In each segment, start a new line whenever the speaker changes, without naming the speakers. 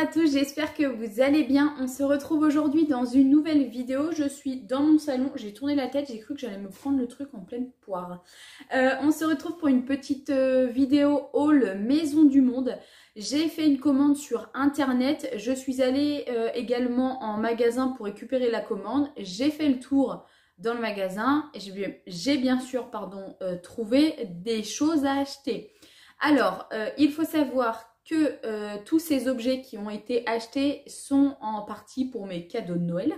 à tous, j'espère que vous allez bien. On se retrouve aujourd'hui dans une nouvelle vidéo. Je suis dans mon salon, j'ai tourné la tête, j'ai cru que j'allais me prendre le truc en pleine poire. On se retrouve pour une petite vidéo haul Maison du Monde. J'ai fait une commande sur internet, je suis allée également en magasin pour récupérer la commande. J'ai fait le tour dans le magasin et j'ai bien sûr trouvé des choses à acheter. Alors, il faut savoir que tous ces objets qui ont été achetés sont en partie pour mes cadeaux de Noël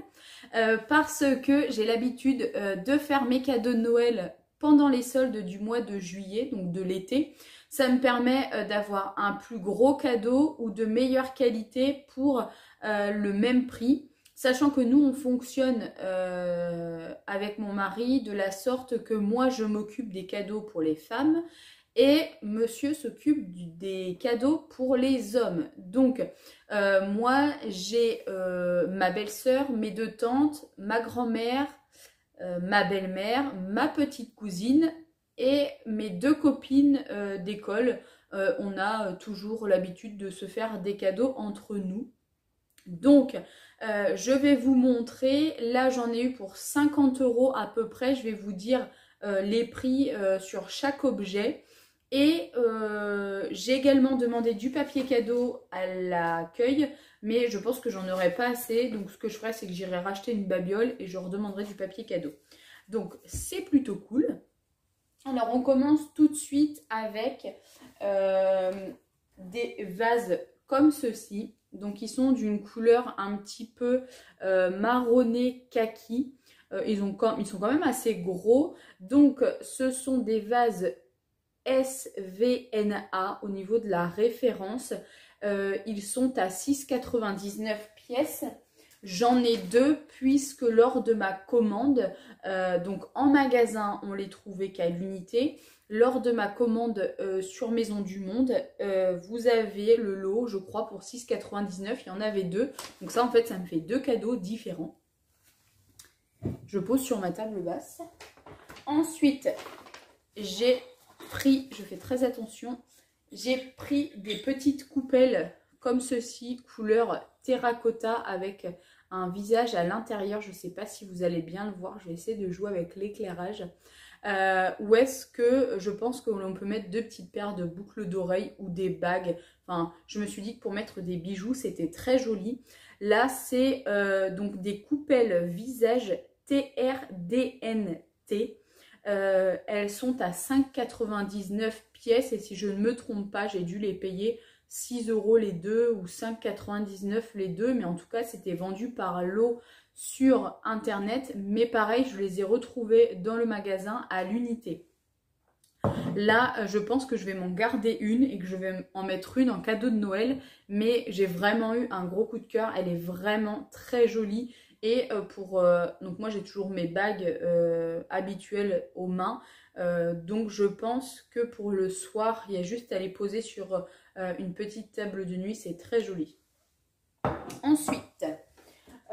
parce que j'ai l'habitude de faire mes cadeaux de Noël pendant les soldes du mois de juillet, donc de l'été. Ça me permet d'avoir un plus gros cadeau ou de meilleure qualité pour le même prix. Sachant que nous, on fonctionne avec mon mari de la sorte que moi, je m'occupe des cadeaux pour les femmes et monsieur s'occupe des cadeaux pour les hommes. Donc, moi, j'ai ma belle-sœur, mes deux tantes, ma grand-mère, ma belle-mère, ma petite cousine et mes deux copines d'école. On a toujours l'habitude de se faire des cadeaux entre nous. Donc, je vais vous montrer, là j'en ai eu pour 50 € à peu près, je vais vous dire les prix sur chaque objet. Et j'ai également demandé du papier cadeau à l'accueil, mais je pense que j'en aurai pas assez, donc ce que je ferai c'est que j'irai racheter une babiole et je redemanderai du papier cadeau. Donc c'est plutôt cool. Alors on commence tout de suite avec des vases comme ceci. Donc ils sont d'une couleur un petit peu marronné kaki. Ils sont quand même assez gros. Donc ce sont des vases SVNA au niveau de la référence. Ils sont à 6,99 pièces. J'en ai deux puisque lors de ma commande, donc en magasin on les trouvait qu'à l'unité. Lors de ma commande sur Maison du Monde, vous avez le lot, je crois, pour 6,99. Il y en avait deux. Donc ça, en fait, ça me fait deux cadeaux différents. Je pose sur ma table basse. Ensuite, j'ai pris, je fais très attention, j'ai pris des petites coupelles comme ceci, couleur terracotta avec un visage à l'intérieur. Je ne sais pas si vous allez bien le voir, je vais essayer de jouer avec l'éclairage. Ou est-ce que je pense que l'on peut mettre deux petites paires de boucles d'oreilles ou des bagues. Enfin, je me suis dit que pour mettre des bijoux, c'était très joli. Là, c'est donc des coupelles visage TRDNT. Elles sont à 5,99 pièces et si je ne me trompe pas, j'ai dû les payer 6 € les deux ou 5,99 les deux. Mais en tout cas, c'était vendu par lot sur internet, mais pareil, je les ai retrouvés dans le magasin à l'unité. Là, je pense que je vais m'en garder une et que je vais en mettre une en cadeau de Noël, mais j'ai vraiment eu un gros coup de cœur. Elle est vraiment très jolie et donc moi j'ai toujours mes bagues habituelles aux mains, donc je pense que pour le soir, il y a juste à les poser sur une petite table de nuit, c'est très joli. Ensuite,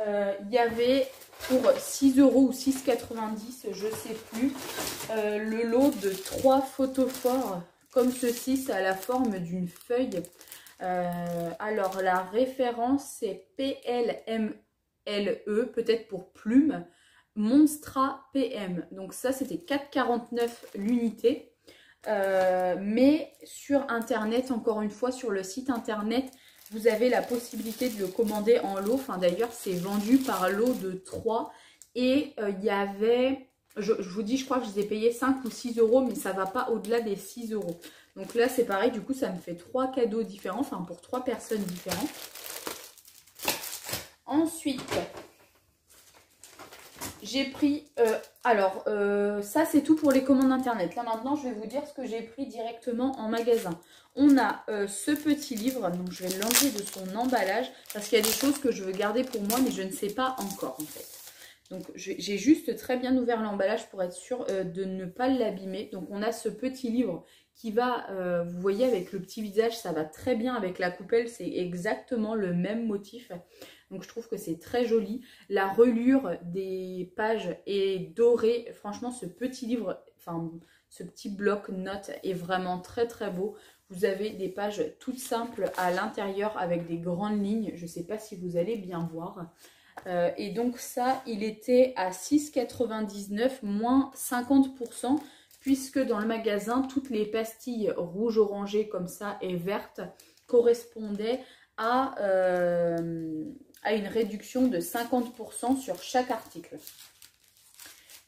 il y avait pour 6 € ou 6,90 €, je sais plus, le lot de 3 photophores comme ceci, c'est à la forme d'une feuille. Alors la référence c'est PLMLE, peut-être pour plume, Monstra PM. Donc ça c'était 4,49 € l'unité. Mais sur internet, encore une fois sur le site internet, vous avez la possibilité de le commander en lot. Enfin d'ailleurs c'est vendu par lot de 3. Et il y avait, je vous dis, je crois que je les ai payés 5 ou 6 €, mais ça ne va pas au-delà des 6 €. Donc là c'est pareil, du coup ça me fait 3 cadeaux différents, enfin pour 3 personnes différentes. Ensuite, j'ai pris, ça c'est tout pour les commandes internet. Là maintenant je vais vous dire ce que j'ai pris directement en magasin. On a ce petit livre, donc je vais l'enlever de son emballage parce qu'il y a des choses que je veux garder pour moi mais je ne sais pas encore en fait. Donc j'ai juste très bien ouvert l'emballage pour être sûre de ne pas l'abîmer. Donc on a ce petit livre qui va, vous voyez avec le petit visage, ça va très bien avec la coupelle, c'est exactement le même motif. Donc je trouve que c'est très joli. La reliure des pages est dorée. Franchement, ce petit livre enfin ce petit bloc-notes est vraiment très très beau. Vous avez des pages toutes simples à l'intérieur avec des grandes lignes. Je ne sais pas si vous allez bien voir. Et donc ça, il était à 6,99 moins 50%, puisque dans le magasin, toutes les pastilles rouges orangées comme ça et vertes correspondaient à une réduction de 50% sur chaque article.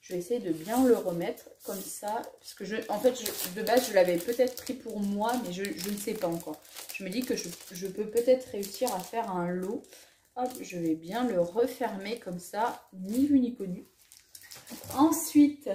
Je vais essayer de bien le remettre comme ça, parce que en fait, de base, je l'avais peut-être pris pour moi, mais je ne sais pas encore. Je me dis que je peux peut-être réussir à faire un lot. Hop, je vais bien le refermer comme ça, ni vu ni connu. Ensuite,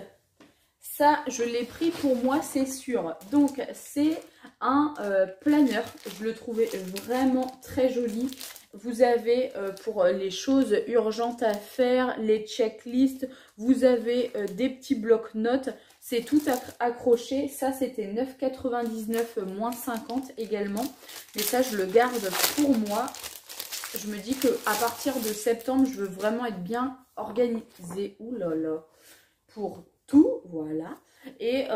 ça, je l'ai pris pour moi, c'est sûr. Donc, c'est un planeur. Je le trouvais vraiment très joli. Vous avez pour les choses urgentes à faire, les checklists, vous avez des petits blocs-notes. C'est tout accroché. Ça, c'était 9,99 moins 50 également. Mais ça, je le garde pour moi. Je me dis qu'à partir de septembre, je veux vraiment être bien organisée. Ouh là là. Pour tout, voilà. Et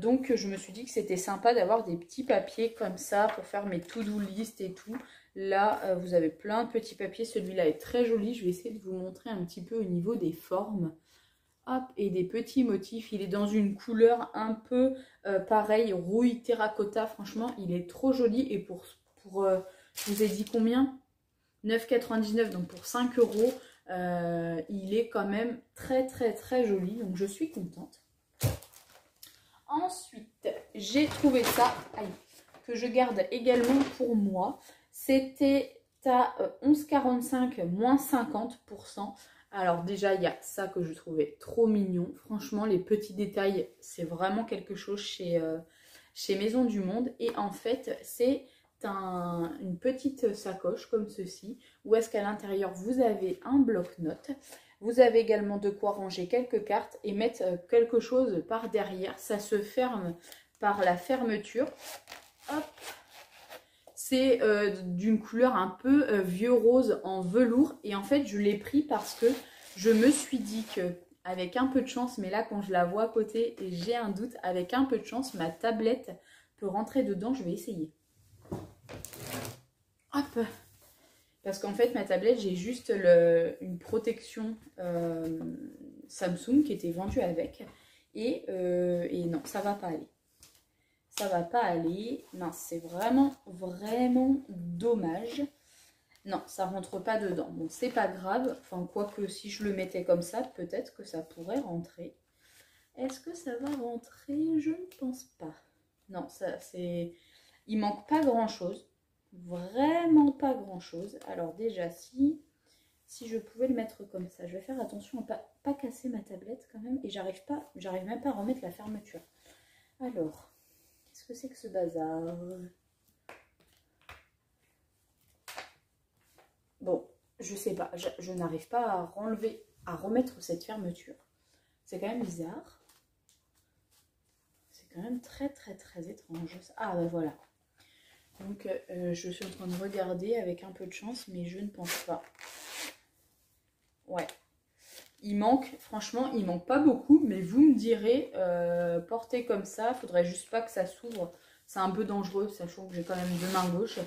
donc, je me suis dit que c'était sympa d'avoir des petits papiers comme ça pour faire mes to-do list et tout. Là, vous avez plein de petits papiers. Celui-là est très joli. Je vais essayer de vous montrer un petit peu au niveau des formes. Hop, et des petits motifs. Il est dans une couleur un peu pareil, rouille terracotta. Franchement, il est trop joli. Et pour je vous ai dit combien? 9,99, donc pour 5 €. Il est quand même très très très joli. Donc, je suis contente. Ensuite, j'ai trouvé ça, que je garde également pour moi. C'était à 11,45 moins 50%. Alors déjà, il y a ça que je trouvais trop mignon. Franchement, les petits détails, c'est vraiment quelque chose chez Maison du Monde. Et en fait, c'est une petite sacoche comme ceci, où est-ce qu'à l'intérieur, vous avez un bloc-notes. Vous avez également de quoi ranger quelques cartes et mettre quelque chose par derrière. Ça se ferme par la fermeture. Hop. C'est d'une couleur un peu vieux rose en velours. Et en fait, je l'ai pris parce que je me suis dit que, avec un peu de chance, mais là, quand je la vois à côté et j'ai un doute, avec un peu de chance, ma tablette peut rentrer dedans. Je vais essayer. Hop. Parce qu'en fait, ma tablette, j'ai juste une protection Samsung qui était vendue avec. Et non, ça va pas aller. Ça va pas aller. Non, c'est vraiment, vraiment dommage. Non, ça rentre pas dedans. Bon, c'est pas grave. Enfin, quoique si je le mettais comme ça, peut-être que ça pourrait rentrer. Est-ce que ça va rentrer? Je ne pense pas. Non, ça c'est... Il manque pas grand-chose. Vraiment pas grand-chose. Alors déjà, si je pouvais le mettre comme ça, je vais faire attention à pas casser ma tablette quand même. Et j'arrive même pas à remettre la fermeture. Alors... qu'est-ce que c'est que ce bazar? Bon, je sais pas. Je n'arrive pas à remettre cette fermeture. C'est quand même bizarre. C'est quand même très très très étrange. Ah ben voilà. Donc je suis en train de regarder avec un peu de chance, mais je ne pense pas. Ouais. Il manque, franchement, il manque pas beaucoup, mais vous me direz, porter comme ça, faudrait juste pas que ça s'ouvre. C'est un peu dangereux, sachant que j'ai quand même deux mains gauches.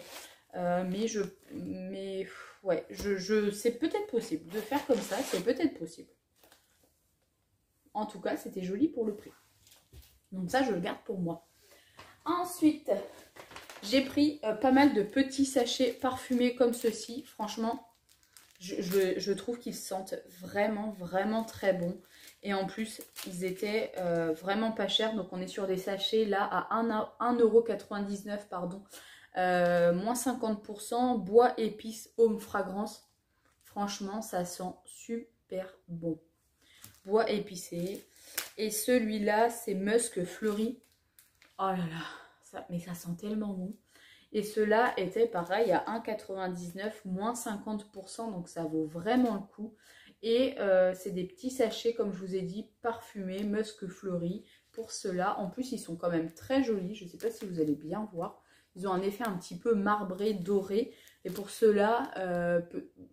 Mais ouais, c'est peut-être possible de faire comme ça, c'est peut-être possible. En tout cas, c'était joli pour le prix. Donc ça, je le garde pour moi. Ensuite, j'ai pris pas mal de petits sachets parfumés comme ceci. Franchement, je trouve qu'ils sentent vraiment, vraiment très bon. Et en plus, ils étaient vraiment pas chers. Donc, on est sur des sachets là à 1,99 €, pardon. Moins 50%. Bois, épices, home, fragrance. Franchement, ça sent super bon. Bois épicé. Et celui-là, c'est musc fleuri. Oh là là, mais ça sent tellement bon. Et ceux-là étaient pareil à 1,99 €, moins 50%, donc ça vaut vraiment le coup. Et c'est des petits sachets, comme je vous ai dit, parfumés, musc fleuri. Pour ceux-là, en plus, ils sont quand même très jolis. Je ne sais pas si vous allez bien voir. Ils ont un effet un petit peu marbré, doré. Et pour ceux-là,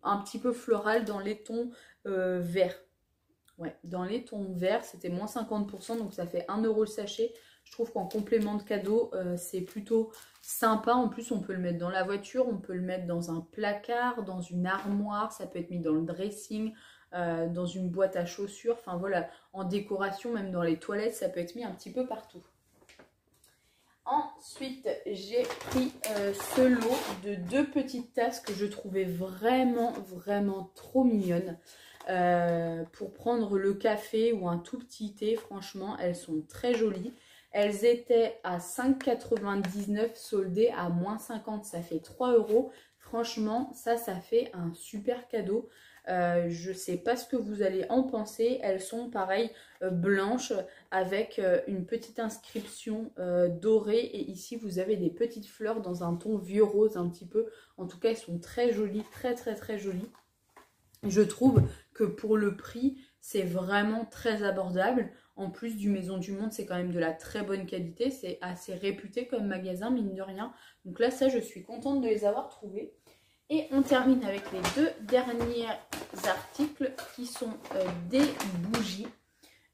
un petit peu floral dans les tons verts. ouais, dans les tons verts, c'était moins 50%, donc ça fait 1 € le sachet. Je trouve qu'en complément de cadeau, c'est plutôt sympa. En plus, on peut le mettre dans la voiture, on peut le mettre dans un placard, dans une armoire, ça peut être mis dans le dressing, dans une boîte à chaussures. Enfin voilà, en décoration, même dans les toilettes, ça peut être mis un petit peu partout. Ensuite, j'ai pris ce lot de 2 petites tasses que je trouvais vraiment trop mignonnes. Pour prendre le café ou un tout petit thé, franchement, elles sont très jolies. Elles étaient à 5,99 soldées à moins 50, ça fait 3 €. Franchement, ça fait un super cadeau. Je ne sais pas ce que vous allez en penser. Elles sont pareil blanches avec une petite inscription dorée. Et ici, vous avez des petites fleurs dans un ton vieux rose un petit peu. En tout cas, elles sont très jolies, très jolies. Je trouve que pour le prix, c'est vraiment très abordable. En plus du Maison du Monde, c'est quand même de la très bonne qualité. C'est assez réputé comme magasin, mine de rien. Donc là, ça, je suis contente de les avoir trouvés. Et on termine avec les 2 derniers articles qui sont des bougies.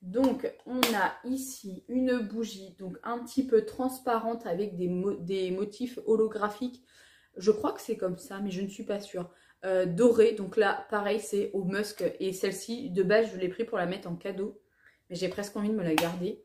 Donc, on a ici une bougie donc un petit peu transparente avec des motifs holographiques. Je crois que c'est comme ça, mais je ne suis pas sûre. Dorée, donc là, pareil, c'est au musk. Et celle-ci, de base, je l'ai pris pour la mettre en cadeau. Mais j'ai presque envie de me la garder.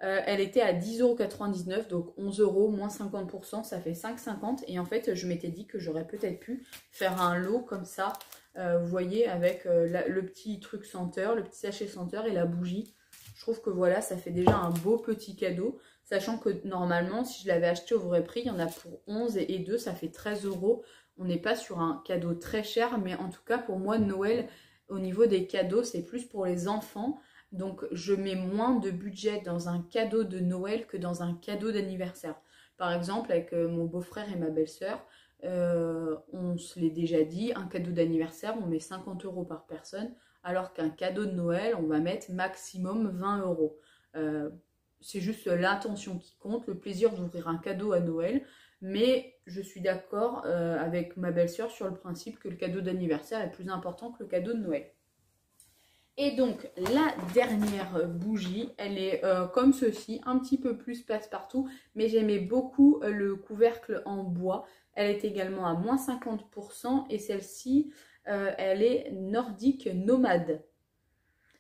Elle était à 10,99 €, donc 11 € moins 50%, ça fait 5,50 €. Et en fait, je m'étais dit que j'aurais peut-être pu faire un lot comme ça, vous voyez, avec le petit truc senteur, le petit sachet senteur et la bougie. Je trouve que voilà, ça fait déjà un beau petit cadeau, sachant que normalement, si je l'avais acheté au vrai prix, il y en a pour 11 et 2, ça fait 13 €. On n'est pas sur un cadeau très cher, mais en tout cas, pour moi, Noël, au niveau des cadeaux, c'est plus pour les enfants. Donc, je mets moins de budget dans un cadeau de Noël que dans un cadeau d'anniversaire. Par exemple, avec mon beau-frère et ma belle-sœur, on se l'est déjà dit, un cadeau d'anniversaire, on met 50 € par personne, alors qu'un cadeau de Noël, on va mettre maximum 20 €. C'est juste l'intention qui compte, le plaisir d'ouvrir un cadeau à Noël. Mais je suis d'accord avec ma belle-sœur sur le principe que le cadeau d'anniversaire est plus important que le cadeau de Noël. Et donc, la dernière bougie, elle est comme ceci, un petit peu plus passe-partout, mais j'aimais beaucoup le couvercle en bois. Elle est également à moins 50% et celle-ci, elle est nordique nomade.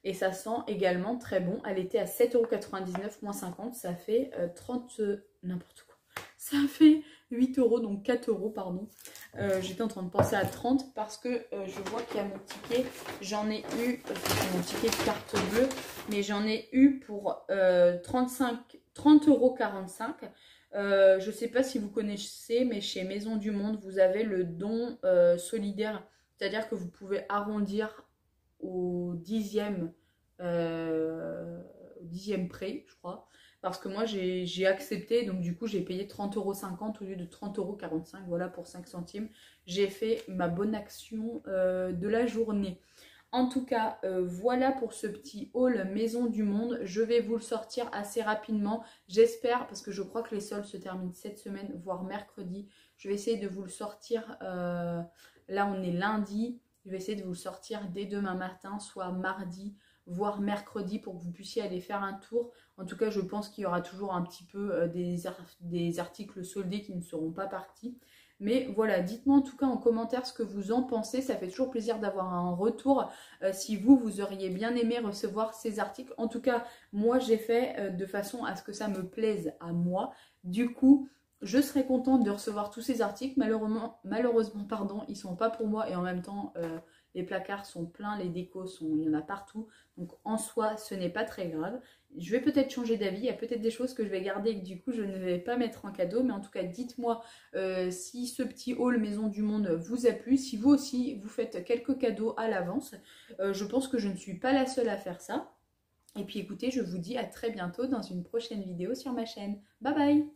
Et ça sent également très bon. Elle était à 7,99 € moins 50, ça fait 30, n'importe quoi. Ça fait 8 €, donc 4 € pardon. J'étais en train de penser à 30 parce que je vois qu'il y a mon ticket. J'en ai eu, mon ticket de carte bleue, mais j'en ai eu pour 30,45 €. Je ne sais pas si vous connaissez, mais chez Maison du Monde, vous avez le don solidaire. C'est-à-dire que vous pouvez arrondir au dixième près, je crois. Parce que moi, j'ai accepté, donc du coup, j'ai payé 30,50 € au lieu de 30,45 €, voilà, pour 5 centimes. J'ai fait ma bonne action de la journée. En tout cas, voilà pour ce petit haul Maison du Monde. Je vais vous le sortir assez rapidement. J'espère, parce que je crois que les soldes se terminent cette semaine, voire mercredi. Je vais essayer de vous le sortir. Là, on est lundi. Je vais essayer de vous le sortir dès demain matin, soit mardi, voire mercredi, pour que vous puissiez aller faire un tour. En tout cas, je pense qu'il y aura toujours un petit peu des articles soldés qui ne seront pas partis. Mais voilà, dites-moi en tout cas en commentaire ce que vous en pensez. Ça fait toujours plaisir d'avoir un retour. Si vous auriez bien aimé recevoir ces articles. En tout cas, moi, j'ai fait de façon à ce que ça me plaise à moi. Du coup, je serais contente de recevoir tous ces articles. Malheureusement, pardon, ils ne sont pas pour moi. Et en même temps, les placards sont pleins, les décos il y en a partout. Donc en soi, ce n'est pas très grave. Je vais peut-être changer d'avis. Il y a peut-être des choses que je vais garder et que du coup, je ne vais pas mettre en cadeau. Mais en tout cas, dites-moi si ce petit haul Maison du Monde vous a plu. Si vous aussi, vous faites quelques cadeaux à l'avance. Je pense que je ne suis pas la seule à faire ça. Et puis écoutez, je vous dis à très bientôt dans une prochaine vidéo sur ma chaîne. Bye bye!